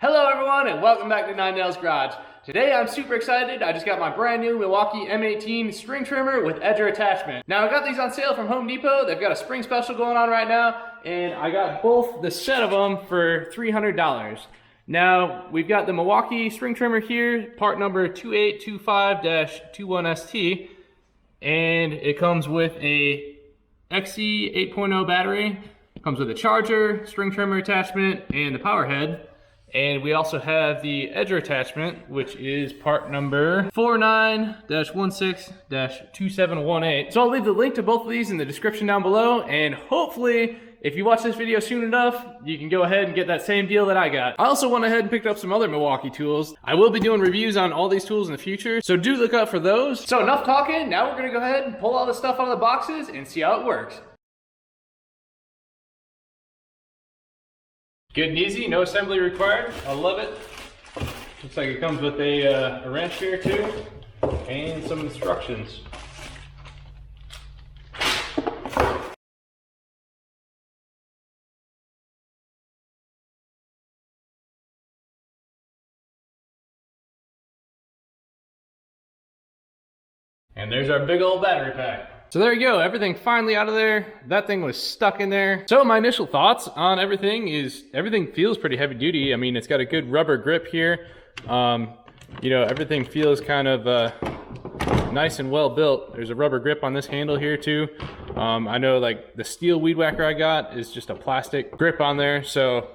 Hello everyone and welcome back to Nine Nails Garage. Today I'm super excited. I just got my brand new Milwaukee M18 string trimmer with edger attachment. Now I got these on sale from Home Depot. They've got a spring special going on right now and I got both the set of them for $300. Now we've got the Milwaukee string trimmer here, part number 2825-21ST, and it comes with a XE 8.0 battery. It comes with a charger, string trimmer attachment, and the power head. And we also have the edger attachment, which is part number 49-16-2718. So I'll leave the link to both of these in the description down below, and hopefully, if you watch this video soon enough, you can go ahead and get that same deal that I got. I also went ahead and picked up some other Milwaukee tools. I will be doing reviews on all these tools in the future, so do look out for those. So enough talking, now we're gonna go ahead and pull all the stuff out of the boxes and see how it works. Good and easy, no assembly required. I love it. Looks like it comes with a wrench here too, and some instructions. And there's our big old battery pack. So there you go, everything finally out of there. That thing was stuck in there. So my initial thoughts on everything is, everything feels pretty heavy duty. I mean, it's got a good rubber grip here. You know, everything feels kind of nice and well built. There's a rubber grip on this handle here too. I know like the steel weed whacker I got is just a plastic grip on there. So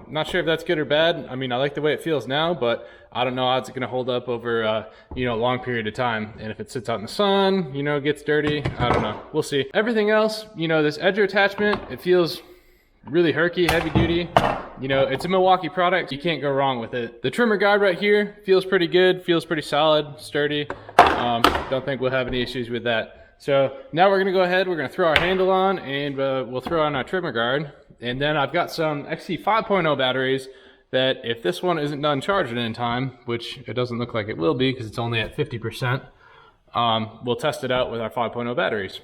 not sure if that's good or bad. I mean, I like the way it feels now, but I don't know how it's gonna hold up over you know, a long period of time. And if it sits out in the sun, you know, gets dirty, I don't know, we'll see. Everything else, you know, this edger attachment, it feels really herky, heavy duty. You know, it's a Milwaukee product, you can't go wrong with it. The trimmer guide right here feels pretty good, feels pretty solid, sturdy. Don't think we'll have any issues with that. So now we're gonna go ahead, we're gonna throw our handle on, and we'll throw on our trimmer guard. And then I've got some XE 5.0 batteries that if this one isn't done charging in time, which it doesn't look like it will be because it's only at 50%, we'll test it out with our 5.0 batteries.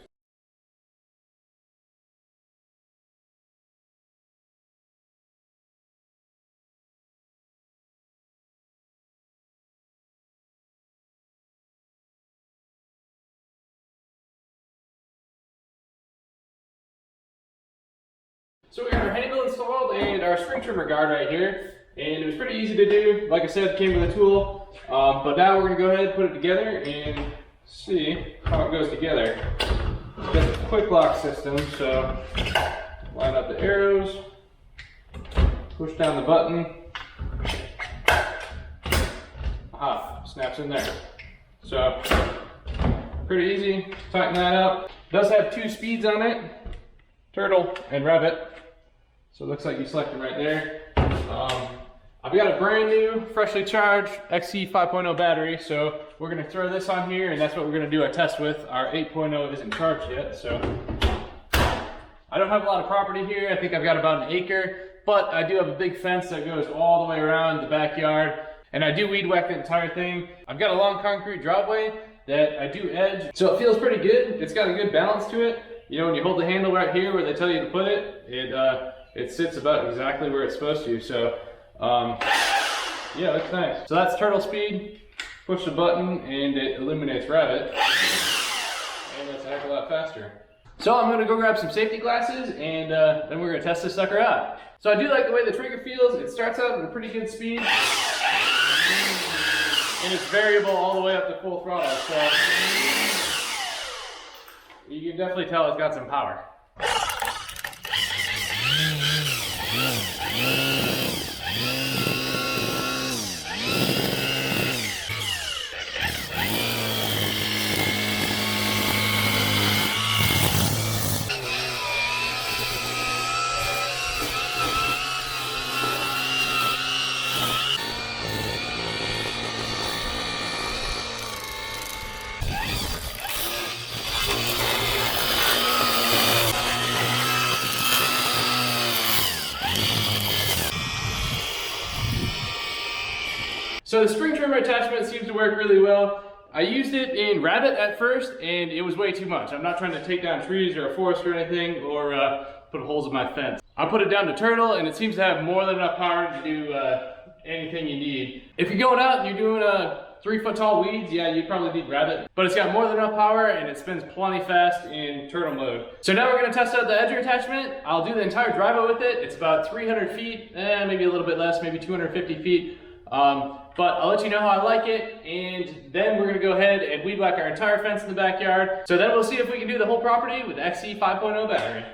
So we got our handle installed and our string trimmer guard right here, and it was pretty easy to do. Like I said, it came with a tool, but now we're gonna go ahead and put it together and see how it goes together. It's got a quick lock system, so line up the arrows, push down the button, snaps in there. So pretty easy, tighten that up. It does have 2 speeds on it, turtle and rabbit. So it looks like you select it right there. I've got a brand new, freshly charged XE 5.0 battery, so we're gonna throw this on here, and that's what we're gonna do a test with. Our 8.0 isn't charged yet, so. I don't have a lot of property here. I think I've got about an acre, but I do have a big fence that goes all the way around the backyard, and I do weed whack the entire thing. I've got a long concrete driveway that I do edge, so it feels pretty good. It's got a good balance to it. You know, when you hold the handle right here where they tell you to put it, it sits about exactly where it's supposed to. So, yeah, that's nice. So that's turtle speed. Push the button and it eliminates rabbit. And that's a heck of a lot faster. So I'm gonna go grab some safety glasses and then we're gonna test this sucker out. So I do like the way the trigger feels. It starts out at a pretty good speed. And it's variable all the way up to full throttle. So you can definitely tell it's got some power. So the string trimmer attachment seems to work really well. I used it in rabbit at first and it was way too much. I'm not trying to take down trees or a forest or anything or put holes in my fence. I put it down to turtle and it seems to have more than enough power to do anything you need. If you're going out and you're doing 3-foot tall weeds, yeah, you'd probably need rabbit, but it's got more than enough power and it spins plenty fast in turtle mode. So now we're gonna test out the edger attachment. I'll do the entire driveway with it. It's about 300 feet, maybe a little bit less, maybe 250 feet. But I'll let you know how I like it, and then we're gonna go ahead and weed whack our entire fence in the backyard. So then we'll see if we can do the whole property with the XC 5.0 battery.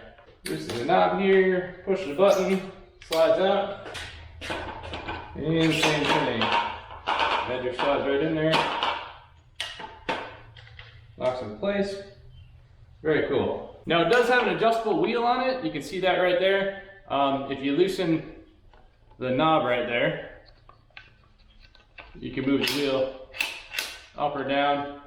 Just the knob here, push the button, slides out, and same thing. Edger slides right in there, locks in place. Very cool. Now it does have an adjustable wheel on it. You can see that right there. If you loosen the knob right there, you can move the wheel up or down.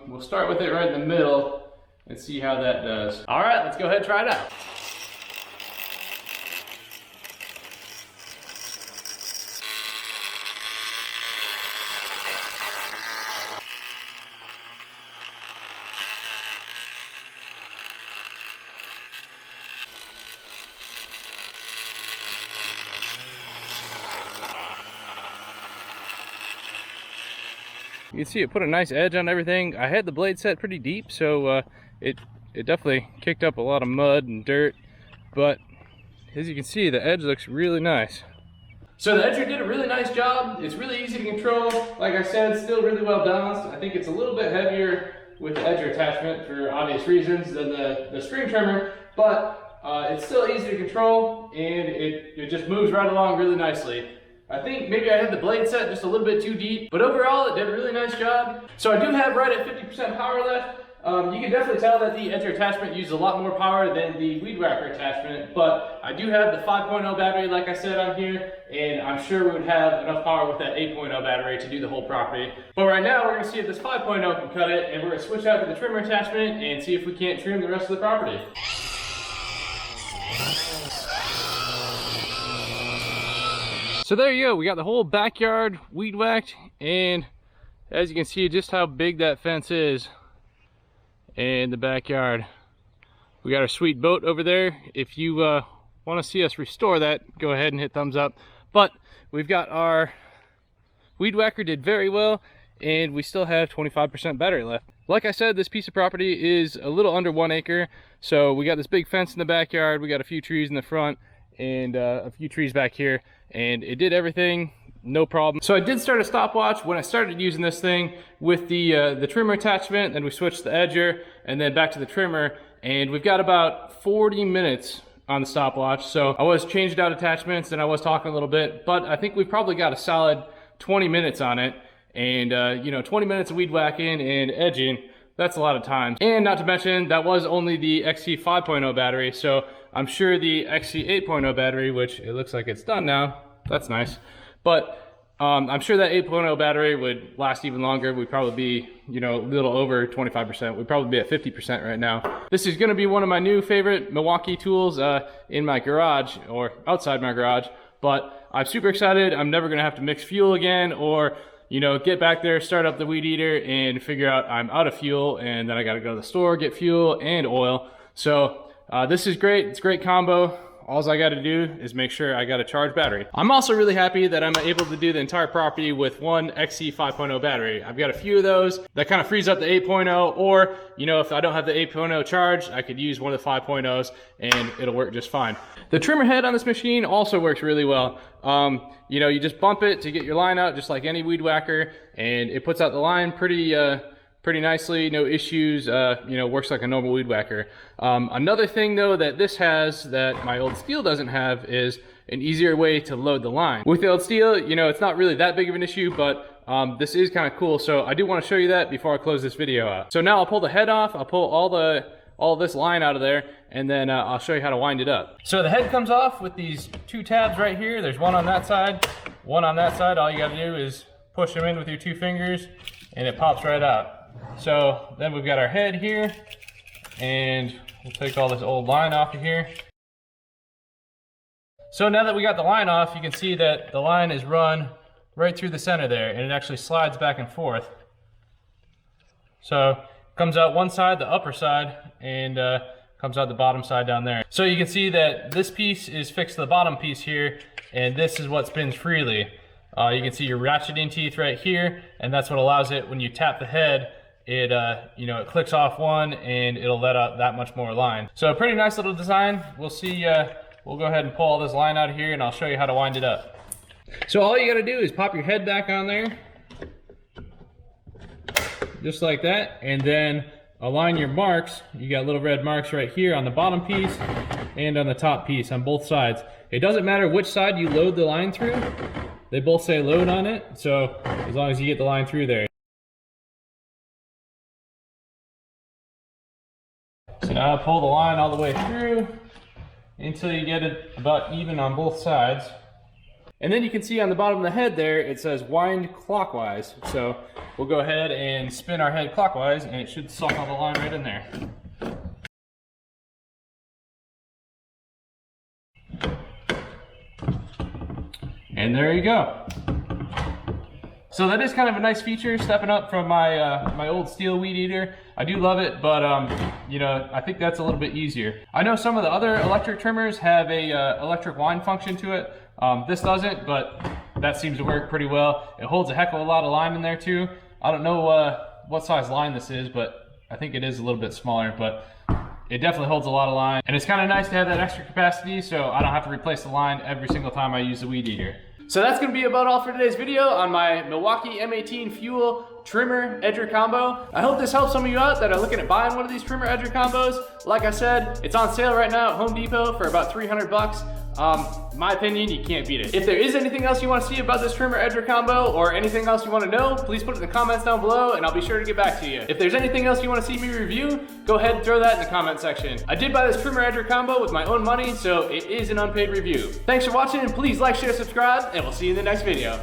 We'll start with it right in the middle and see how that does. All right, let's go ahead and try it out. You can see it put a nice edge on everything. I had the blade set pretty deep, so it definitely kicked up a lot of mud and dirt, but as you can see, the edge looks really nice. So the edger did a really nice job. It's really easy to control. Like I said, still really well balanced. I think it's a little bit heavier with the edger attachment for obvious reasons than the string trimmer, but it's still easy to control, and it just moves right along really nicely. I think maybe I had the blade set just a little bit too deep, but overall it did a really nice job. So I do have right at 50% power left. You can definitely tell that the edger attachment uses a lot more power than the weed whacker attachment, but I do have the 5.0 battery like I said on here, and I'm sure we would have enough power with that 8.0 battery to do the whole property. But right now we're going to see if this 5.0 can cut it, and we're going to switch out to the trimmer attachment and see if we can't trim the rest of the property. So there you go, we got the whole backyard weed whacked, and as you can see just how big that fence is in the backyard. We got our sweet boat over there. If you want to see us restore that, go ahead and hit thumbs up. But we've got our weed whacker, did very well, and we still have 25% battery left. Like I said, this piece of property is a little under 1 acre, so we got this big fence in the backyard, we got a few trees in the front, and a few trees back here, and it did everything no problem. So I did start a stopwatch when I started using this thing with the trimmer attachment, then we switched the edger and then back to the trimmer, and we've got about 40 minutes on the stopwatch. So I was changing out attachments and I was talking a little bit, but I think we've probably got a solid 20 minutes on it, and you know, 20 minutes of weed whacking and edging, that's a lot of time. And not to mention, that was only the XC 5.0 battery, so I'm sure the XC 8.0 battery, which it looks like it's done now, that's nice, but I'm sure that 8.0 battery would last even longer. We'd probably be, you know, a little over 25%. We'd probably be at 50% right now. This is gonna be one of my new favorite Milwaukee tools in my garage, or outside my garage, but I'm super excited. I'm never gonna have to mix fuel again, or you know, get back there, start up the weed eater and figure out I'm out of fuel and then I gotta go to the store, get fuel and oil. So this is great, it's a great combo. All I gotta do is make sure I got a charged battery. I'm also really happy that I'm able to do the entire property with one XC 5.0 battery. I've got a few of those that kind of frees up the 8.0, or, you know, if I don't have the 8.0 charged, I could use one of the 5.0s and it'll work just fine. The trimmer head on this machine also works really well. You know, you just bump it to get your line out just like any weed whacker, and it puts out the line pretty nicely, no issues, you know, works like a normal weed whacker. Another thing though that this has that my old steel doesn't have is an easier way to load the line. With the old steel, you know, it's not really that big of an issue, but this is kind of cool, so I do want to show you that before I close this video out. So now I'll pull the head off, I'll pull all this line out of there, and then I'll show you how to wind it up. So the head comes off with these two tabs right here. There's one on that side, one on that side. All you gotta do is push them in with your two fingers and it pops right out. So then we've got our head here, and we'll take all this old line off of here. So now that we got the line off, you can see that the line is run right through the center there, and it actually slides back and forth. So it comes out one side, the upper side, and comes out the bottom side down there. So you can see that this piece is fixed to the bottom piece here, and this is what spins freely. You can see your ratcheting teeth right here, and that's what allows it, when you tap the head, it you know, it clicks off one and it'll let out that much more line. So a pretty nice little design. We'll see, we'll go ahead and pull all this line out of here and I'll show you how to wind it up. So all you gotta do is pop your head back on there, just like that, and then align your marks. You got little red marks right here on the bottom piece and on the top piece on both sides. It doesn't matter which side you load the line through. They both say load on it, so as long as you get the line through there. So now pull the line all the way through until you get it about even on both sides. And then you can see on the bottom of the head there, it says wind clockwise. So we'll go ahead and spin our head clockwise and it should suck all the line right in there. And there you go. So that is kind of a nice feature, stepping up from my my old steel weed eater. I do love it, but you know, I think that's a little bit easier. I know some of the other electric trimmers have a electric wind function to it. This doesn't, but that seems to work pretty well. It holds a heck of a lot of line in there too. I don't know what size line this is, but I think it is a little bit smaller, but it definitely holds a lot of line. And it's kind of nice to have that extra capacity so I don't have to replace the line every single time I use the weed eater. So that's going to be about all for today's video on my Milwaukee M18 fuel trimmer edger combo. I hope this helps some of you out that are looking at buying one of these trimmer edger combos. Like I said, it's on sale right now at Home Depot for about 300 bucks. In my opinion, you can't beat it. If there is anything else you want to see about this trimmer edger combo or anything else you want to know, please put it in the comments down below and I'll be sure to get back to you. If there's anything else you want to see me review, go ahead and throw that in the comment section. I did buy this trimmer edger combo with my own money, so it is an unpaid review. Thanks for watching, and please like, share, subscribe, and we'll see you in the next video.